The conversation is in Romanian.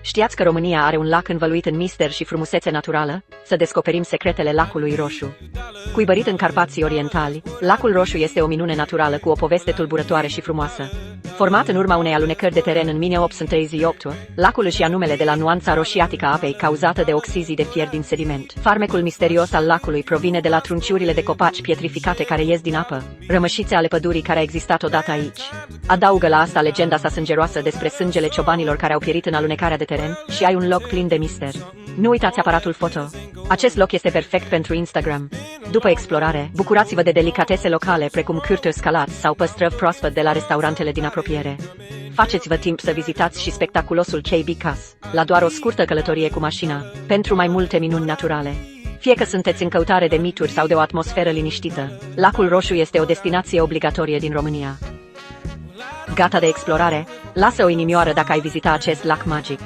Știați că România are un lac învăluit în mister și frumusețe naturală? Să descoperim secretele lacului Roșu. Cuibărit în Carpații Orientali, lacul Roșu este o minune naturală cu o poveste tulburătoare și frumoasă. Format în urma unei alunecări de teren în 1838, lacul își ia numele de la nuanța roșiatică a apei cauzată de oxizii de fier din sediment. Farmecul misterios al lacului provine de la trunciurile de copaci pietrificate care ies din apă, rămășițe ale pădurii care a existat odată aici. Adaugă la asta legenda sa sângeroasă despre sângele ciobanilor care au pierit în alunecarea de teren și ai un loc plin de mister. Nu uitați aparatul foto. Acest loc este perfect pentru Instagram. După explorare, bucurați-vă de delicatese locale precum cârturi scalați sau păstrăvi proaspăt de la restaurantele din apropiere. Faceți-vă timp să vizitați și spectaculosul Chei Bicas, la doar o scurtă călătorie cu mașina, pentru mai multe minuni naturale. Fie că sunteți în căutare de mituri sau de o atmosferă liniștită, lacul Roșu este o destinație obligatorie din România. Gata de explorare? Lasă o inimioară dacă ai vizita acest lac magic.